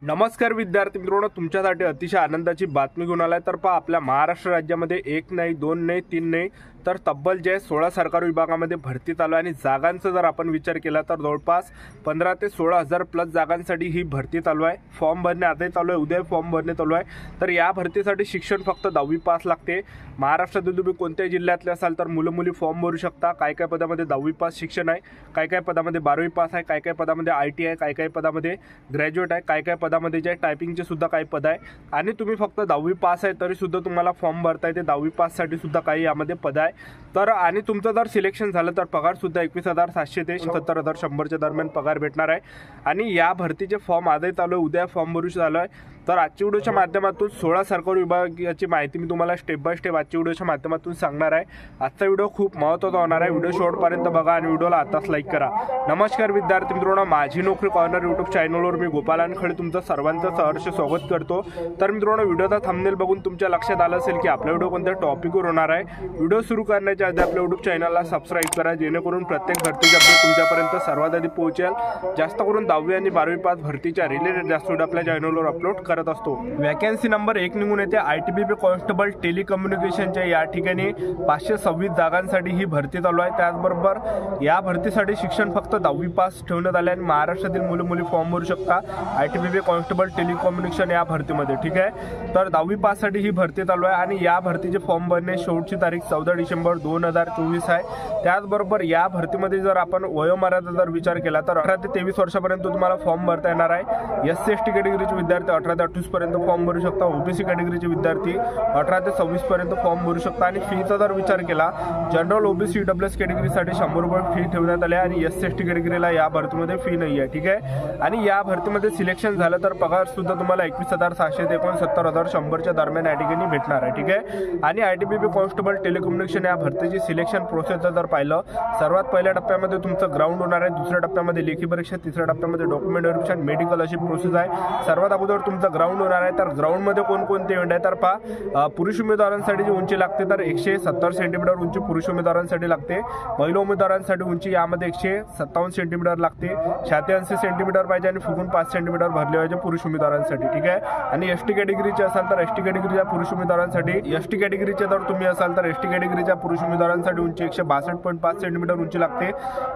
नमस्कार विद्यार्थी मित्रांनो, तुमच्यासाठी अतिशय आनंदाची बातमी घेऊन आलाय। तर पहा, आपल्या महाराष्ट्र राज्यामध्ये एक नाही, दोन नाही, तीन नाही, तर तब्बल जे 16 सरकारी विभागामध्ये भरती चालू आहे। आणि जागांचा जर आपण विचार केला तर जवळपास 15 ते 16,000 प्लस जागांसाठी ही भरती चालू आहे। फॉर्म भरणे आजही चालू आहे, उद्या फॉर्म भरणे चालू आहे। तर या भरतीसाठी शिक्षण फक्त 10वी पास लागते। महाराष्ट्रातील तुम्ही कोणत्याही जिल्ह्यातले असाल तर मुलं मुली फॉर्म भरू शकता। काय काय पदामध्ये 10वी पास शिक्षण आहे, काय काय पदामध्ये 12वी पास आहे, काय काय पदामध्ये IT आहे, काय काय पदामध्ये ग्रॅज्युएट आहे, काय काय पदामध्ये जे टायपिंगचे सुद्धा काही पद आहे। आणि तुम्ही फक्त 10वी पास आहे तरी सुद्धा तुम्हाला फॉर्म भरता येते। 10वी पाससाठी सुद्धा काही यामध्ये पद आहे। तर आणि तुमचं जर सिलेक्शन झालं तर पगार सुद्धा 21,700 ते 70,100च्या दरम्यान पगार भेटणार आहे। आणि या भरतीचे फॉर्म आजही चालू आहे, उद्या फॉर्म भरू चालू आहे। तर आजच्या व्हिडिओच्या माध्यमातून 16 सरकारी विभागाची माहिती मी तुम्हाला स्टेप बाय स्टेप आजच्या व्हिडिओच्या माध्यमातून सांगणार आहे। आजचा व्हिडिओ खूप महत्त्वाचा होणार आहे। व्हिडिओ शेवटपर्यंत बघा आणि व्हिडिओला आताच लाईक करा। नमस्कार विद्यार्थी मित्रांनो, माझी नोकरी कॉर्नर यूट्यूब चॅनलवर मी गोपाल वानखेडे तुमचं सर्वांचं सहर्ष स्वागत करतो। तर मित्रांनो, व्हिडिओचा थंबनेल बघून तुमच्या लक्षात आलं असेल की आपला व्हिडिओ कोणत्या टॉपिकवर होणार आहे। व्हिडिओ सुरू करण्याच्या आधी आपल्या यूट्यूब चॅनलला सबस्क्राईब करा, जेणेकरून प्रत्येक भरतीचे अपडेट तुमच्यापर्यंत सर्वात आधी पोहोचेल। जास्त करून 10वी आणि 12वी पास भरतीच्या रिलेटेड जास्त व्हिडिओ आपल्या चॅनलवर अपलोड करत असतो। वॅकन्सी नंबर 1 निघून येते ITBP कॉन्स्टेबल टेलिकम्युनिकेशनच्या। या ठिकाणी 526 जागांसाठी ही भरती चालू आहे। त्याचबरोबर या भरतीसाठी शिक्षण फक्त 10वी पास ठेवण्यात आले आणि महाराष्ट्रातील मुलं मुली फॉर्म भरू शकता ITBP कॉन्स्टेबल टेलिकम्युनिकेशन या भरतीमध्ये। ठीक आहे, तर 10वी पाससाठी ही भरती चालू आहे आणि या भरतीचे फॉर्म भरणे शेवटची तारीख 14 डिसेंबर 2024 आहे। त्याचबरोबर या भरतीमध्ये जर आपण वयोमर्यादा जर विचार केला तर 18 ते 23 वर्षापर्यंत तुम्हाला फॉर्म भरता येणार आहे। SC ST कॅटेगरीचे विद्यार्थी 18 ते 28 पर्यंत फॉर्म भरू शकता। OBC कॅटेगरीचे विद्यार्थी 18 ते 26 पर्यंत फॉर्म भरू शकता। आणि फीचा जर विचार केला, जनरल OBC EWS कॅटेगरीसाठी 100 रुपये फी ठेवण्यात आली आहे आणि SC ST कॅटेगरीला या भरतीमध्ये फी नाही आहे। ठीक आहे, आणि या भरतीमध्ये सिलेक्शन झालं तर पगार सुद्धा तुम्हाला 21,700 ते 69,100च्या दरम्यान या ठिकाणी भेटणार आहे। ठीक आहे, आणि ITBP कॉन्स्टेबल टेलिकम्युनिकेशन या भरतीची सिलेक्शन प्रोसेस जर पाहिलं, सर्वात पहिल्या टप्प्यामध्ये तुमचं ग्राउंड होणार आहे, दुसऱ्या टप्प्यामध्ये लेखी परीक्षा, तिसऱ्या टप्प्यामध्ये डॉक्युमेंट व्हेरिफिकेशन, मेडिकल अशी प्रोसेस आहे। सर्वात अगोदर तुमचं ग्राउंड होणार आहे। तर ग्राउंडमध्ये कोणकोणते इव्हेंट आहे तर पहा, पुरुष उमेदवारांसाठी जी उंची लागते तर 170 सेंटीमीटर उंची पुरुष उमेदवारांसाठी लागते। महिला उमेदवारांसाठी उंची यामध्ये 157 सेंटीमीटर लागते। छाती 80 सेंटीमीटर पाहिजे आणि फुगून 5 सेंटीमीटर भरले पाहिजे पुरुष उमेदवारांसाठी। ठीक आहे, आणि ST कॅटेगरीचे असाल तर ST कॅटेगरीच्या पुरुष उमेदवारांसाठी, ST कॅटेगरीचे जर तुम्ही असाल तर ST कॅटेगरीच्या पुरुष उमेदवारांसाठी उंची 162.5 सेंटीमीटर उंची लागते।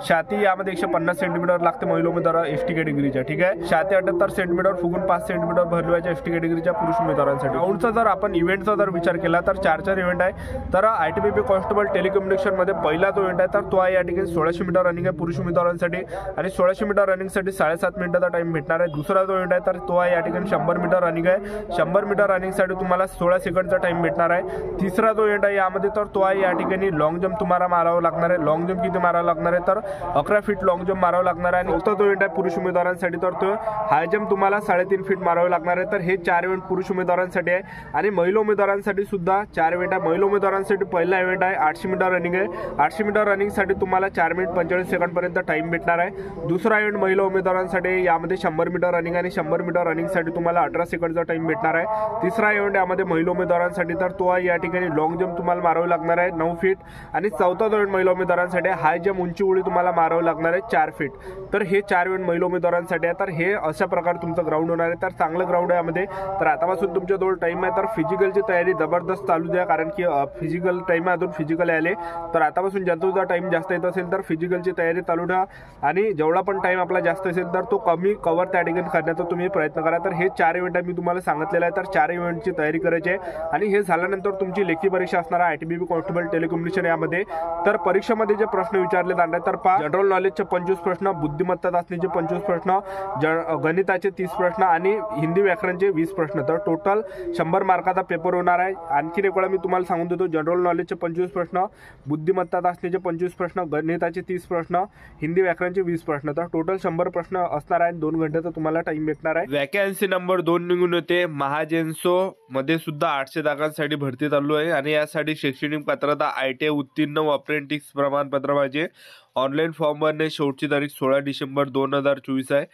छाती यामध्ये 150 सेंटीमीटर लागते महिला उमेदवार ST कॅटेगरीच्या। ठीक आहे, छाती 78 सेंटीमीटर फुगून 5 सेंटीमीटर भरले पाहिजे ST कॅटेगरीच्या पुरुष उमेदवारांसाठी। ग्राउंडचा जर आपण इव्हेंटचा जर विचार केला तर 4 इव्हेंट आहे। तर ITBP कॉन्स्टेबल टेलिकम्युनिकेशन मध्ये पहिला जो इव्हेंट आहे तर तो आहे या ठिकाणी 1600 मीटर रनिंग आहे पुरुष उमेदवारांसाठी आणि 1600 मीटर रनिंगसाठी 7.5 मिनिटाचा टाइम भेटणार आहे। दुसरा जो इव्हेंट आहे तर तो आहे या ठिकाणी 100 मीटर रनिंग आहे। 100 मीटर रनिंगसाठी तुम्हाला 16 सेकंडचा टाइम भेटणार आहे। तिसरा जो इव्हेंट आहे यामध्ये तर तो आहे या ठिकाणी लॉंग जंप तुम्हाला मारावं लागणार आहे। लॉंग जंप किती मारावं लागणार आहे तर 11 फीट लॉंग जंप मारावं लागणार आहे। आणि चौथा जो इव्हेंट आहे पुरुष उमेदवारांसाठी तर तो हाय जंप तुम्हाला 3.5 फीट मारावे लागणार आहे। तर हे 4 इव्हेंट पुरुष उमेदवारांसाठी आहे। आणि महिला उमेदवारांसाठी सुद्धा 4 इव्हेंट आहे। महिला उमेदवारांसाठी पहिला इव्हेंट आहे 800 मीटर रनिंग आहे। 800 मीटर रनिंगसाठी तुम्हाला 4 मिनिट 45 सेकंडपर्यंत टाइम भेटणार आहे। दुसरा इव्हेंट महिला उमेदवारांसाठी यामध्ये 100 मीटर रनिंग आणि 100 मीटर रनिंगसाठी तुम्हाला 18 सेकंडचा टाइम भेटणार आहे। तिसरा इव्हेंट यामध्ये महिला उमेदवारांसाठी तर तो आहे या ठिकाणी लॉंग जंप तुम्हाला मारावे लागणार आहे 9 फीट आणि चौथा जो इव्हेंट महिला उमेदवारांसाठी हाय जंप उंची उडी तुम्हाला मारावे लागणार आहे 4 फीट। तर हे 4 इव्हेंट महिला उमेदवारांसाठी आहे। तर हे अशा प्रकारे तुमचं ग्राउंड होणार आहे। तर चांगलं ग्राउंड आहे यामध्ये। तर आतापासून तुमच्याजवळ टाइम आहे। तर फिजिकलची तयारी जबरदस्त चालू द्या, कारण की फिजिकल टाइम आहे, अजून फिजिकल आले। तर आतापासून ज्यांचा टाइम जास्त येत असेल तर फिजिकलची तयारी चालू ठेवा आणि जेवढा पण टाइम आपला जास्त असेल तर तो कमी कव्हर त्या ठिकाणी करण्याचा तुम्ही प्रयत्न करा। तर हे 4 इव्हेंट मी तुम्हाला सांगितलेलं आहे। तर 4 इव्हेंटची तयारी करायची आहे आणि हे झाल्यानंतर तुमची लेखी परीक्षा असणार आहे ITBP कॉन्स्टेबल टेलिकम्युनिकेशन यामध्ये। तर परीक्षेमध्ये जे प्रश्न विचारले जाणार तर पहा, जनरल नॉलेजचे 25 प्रश्न, बुद्धिमत्ता चाचणीचे 25 प्रश्न, गणिताचे 30 प्रश्न आणि हिंदी व्याकरणचे 20 प्रश्न। तर टोटल 100 मार्काचा पेपर होणार आहे। आणखी एक वेळा मी तुम्हाला सांगून देतो, जनरल नॉलेजचे 25 प्रश्न, बुद्धिमत्ता चाचणीचे 25 प्रश्न, गणिताचे 30 प्रश्न, हिंदी व्याकरणचे 20 प्रश्न। तर टोटल 100 प्रश्न असणार आहेत। 2 घंट्याचा तुम्हाला टाइम भेटणार आहे। वॅकन्सी नंबर 2 निघून येते महाजेन्सो मध्ये सुद्धा 800 जागांसाठी भरती चालू आहे आणि यासाठी शैक्षणिक पात्रता ITI उत्तीर्ण व अप्रेंटिस प्रमाणपत्र पाहिजे। ऑनलाईन फॉर्म भरणे शेवटची तारीख 16 डिसेंबर 2024 आहे।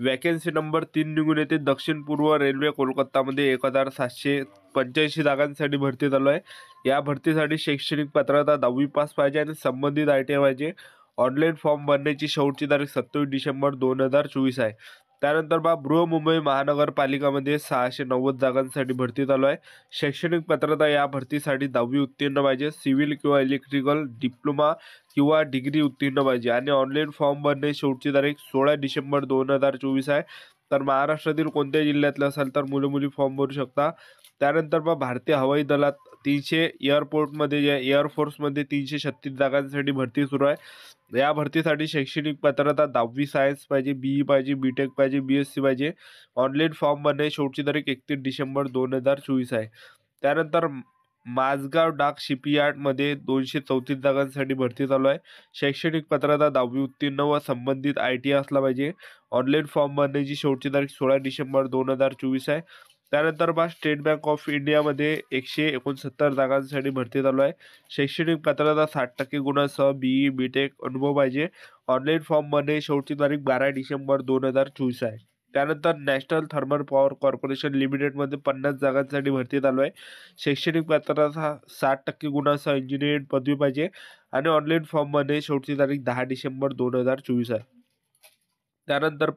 वॅकन्सी नंबर 3 निघून येते दक्षिण पूर्व रेल्वे कोलकातामध्ये 1785 जागांसाठी भरती चालू आहे। या भरतीसाठी शैक्षणिक पात्रता 10वी पास पाहिजे आणि संबंधित ITI पाहिजे। ऑनलाईन फॉर्म भरण्याची शेवटची तारीख 27 डिसेंबर 2024 आहे। त्यानंतर बृहन्मुंबई महानगरपालिकामध्ये 690 जागांसाठी भरती चालू आहे. शैक्षणिक पात्रता या भरतीसाठी 10वी उत्तीर्ण पाहिजे, सिव्हिल किंवा इलेक्ट्रिकल डिप्लोमा किंवा डिग्री उत्तीर्ण पाहिजे आणि ऑनलाईन फॉर्म भरणे शेवटची तारीख 16 डिसेंबर 2024 आहे. तर महाराष्ट्रातील कोणत्याही जिल्ह्यातले असाल तर मुलं मुली फॉर्म भरू शकता. त्यानंतर भारतीय हवाई दलात 300 एअरपोर्टमध्ये एअरफोर्समध्ये 336 जागांसाठी भरती सुरू आहे. या भरतीसाठी शैक्षणिक पात्रता 10वी सायन्स पाहिजे, BE पाहिजे, BTech पाहिजे, BSc पाहिजे. ऑनलाईन फॉर्म भरणे शेवटची तारीख 31 डिसेंबर 2024 आहे. त्यानंतर माझगाव डाक शिपयार्डमध्ये 234 जागांसाठी भरती चालू आहे. शैक्षणिक पात्रता 10वी उत्तीर्ण व संबंधित ITI असला पाहिजे. ऑनलाईन फॉर्म भरण्याची शेवटची तारीख 16 डिसेंबर 2024 आहे. त्यानंतर स्टेट बँक ऑफ इंडियामध्ये 169 जागांसाठी भरती चालू आहे. शैक्षणिक पात्रता 60% गुणांसह BE BTech अनुभव पाहिजे. ऑनलाईन फॉर्म भरणे शेवटची तारीख 12 डिसेंबर 2024 आहे. त्यानंतर नॅशनल थर्मल पॉवर कॉर्पोरेशन लिमिटेडमध्ये 50 जागांसाठी भरती चालू आहे. शैक्षणिक पात्रता 60% गुणांसह इंजिनिअरिंग पदवी पाहिजे आणि ऑनलाईन फॉर्म भरणे शेवटची तारीख 10 डिसेंबर 2024 आहे. त्यानंतर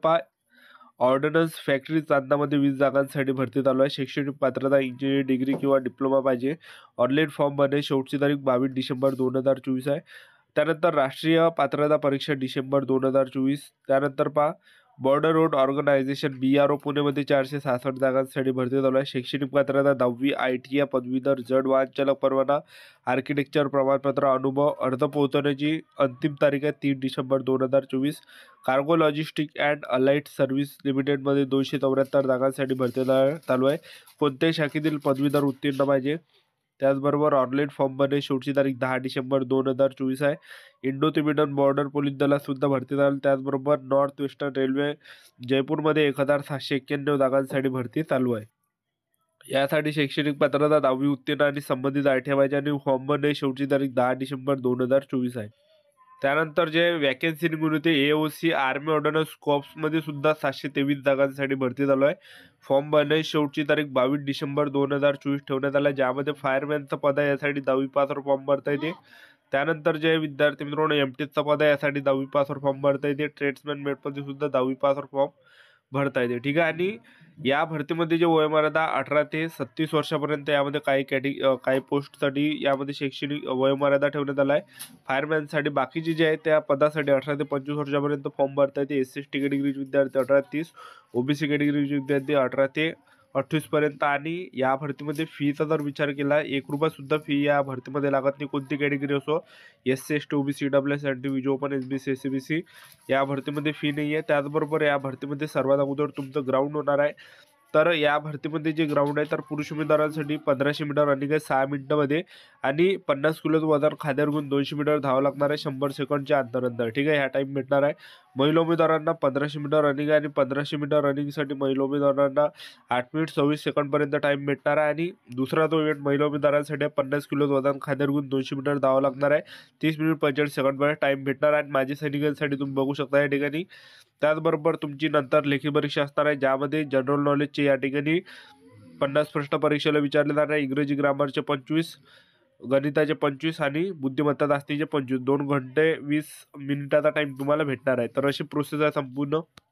ऑर्डनन्स फॅक्टरी चांदामध्ये 20 जागांसाठी भरती चालू आहे. शैक्षणिक पात्रता इंजिनिअरिंग डिग्री किंवा डिप्लोमा पाहिजे. ऑनलाईन फॉर्म भरणे शेवटची तारीख 22 डिसेंबर 2024 आहे. त्यानंतर राष्ट्रीय पात्रता परीक्षा डिसेंबर 2024. त्यानंतर बॉर्डर रोड ऑर्गनायझेशन BRO पुणेमध्ये 466 जागांसाठी भरती चालू आहे. शैक्षणिक पात्रता 10वी ITI पदवीधर, जड वाहन चालक परवाना, आर्किटेक्चर प्रमाणपत्र, अनुभव. अर्ज पोहोचवण्याची अंतिम तारीख आहे 3 December 2024. Cargo logistic and allied service लिमिटेडमध्ये 274 जागांसाठी भरती चालू आहे. कोणत्याही शाखेतील पदवीधर उत्तीर्ण पाहिजे. त्याचबरोबर ऑनलाईन फॉर्म भरणे शेवटची तारीख 10 डिसेंबर 2024 आहे. इंडो तिबेटन बॉर्डर पोलीस दलात सुद्धा भरती चालू. त्याचबरोबर नॉर्थ वेस्टर्न रेल्वे जयपूरमध्ये 1791 जागांसाठी भरती चालू आहे. यासाठी शैक्षणिक पात्रता 10वी उत्तीर्ण आणि संबंधित ITI पाहिजे आणि फॉर्म भरणे शेवटची तारीख 10 डिसेंबर 2024 आहे. त्यानंतर जे वॅकन्सी निघून होते AOC आर्मी ऑर्डनन्स कॉप्समध्ये सुद्धा 723 जागांसाठी भरती चालू आहे. फॉर्म भरणे शेवटची तारीख 22 डिसेंबर 2024 ठेवण्यात आला, ज्यामध्ये फायरमॅनचं पद आहे यासाठी 10वी पासवर फॉर्म भरता येते. त्यानंतर जे विद्यार्थी मित्रांनो MTechचं पद आहे यासाठी 10वी पासवर फॉर्म भरता येते. ट्रेड्समॅन मेटमध्ये सुद्धा 10वी पासवर फॉर्म भरता येते. ठीक आहे. आणि या भरतीमध्ये जे वयोमर्यादा 18 ते 36 वर्षापर्यंत यामध्ये काही पोस्टसाठी यामध्ये शैक्षणिक वयोमर्यादा ठेवण्यात आला आहे. फायरमॅनसाठी बाकीचे जे आहे त्या पदासाठी 18 ते 25 वर्षापर्यंत फॉर्म भरता येते. SC/ST कॅटेगरीचे विद्यार्थी 18 ते 30, OBC कॅटेगरीचे विद्यार्थी 18 ते 28 पर्यंत. आणि या भरतीमध्ये फीचा जर विचार केला, ₹1 सुद्धा फी या भरतीमध्ये लागत नाही. कोणती कॅटेगरी असो, SC ST OBC EWS NTVG open SBC SCBC या भरतीमध्ये फी नाही आहे. त्याचबरोबर या भरतीमध्ये सर्वात अगोदर तुमचं ग्राउंड होणार आहे. तर या भरतीमध्ये जे ग्राउंड आहे तर पुरुष उमेदवारांसाठी 1500 मीटर रनिंग आहे 6 मिनिटांमध्ये आणि 50 किलोचं वजन खाद्यावर घेऊन 200 मीटर धावावं लागणार आहे 100 सेकंडच्या अंतरानंतर. ठीक आहे. ह्या टाईम भेटणार आहे. महिला उमेदवारांना 1500 मीटर रनिंग आहे आणि 1500 मीटर रनिंगसाठी महिला उमेदवारांना 8 मिनिट 26 सेकंडपर्यंत टाईम भेटणार आहे. आणि दुसरा तो इव्हेंट महिला उमेदवारांसाठी 50 किलोचं वजन खाद्यावर घेऊन 200 मीटर धावावं लागणार आहे 30 मिनिट 45 सेकंडपर्यंत टाईम भेटणार आहे. आणि माजी सैनिकांसाठी तुम्ही बघू शकता या ठिकाणी. त्याचबरोबर तुमची नंतर लेखी परीक्षा असणार आहे, ज्यामध्ये जनरल नॉलेजचे या ठिकाणी 50 प्रश्न परीक्षेला विचारले जाणार आहे. इंग्रजी ग्रामरचे 25, गणिताचे 25 आणि बुद्धिमत्ता चाचणीचे 25. 2 घंटे 20 मिनिटाचा टाईम तुम्हाला भेटणार आहे. तर अशी प्रोसेस आहे संपूर्ण.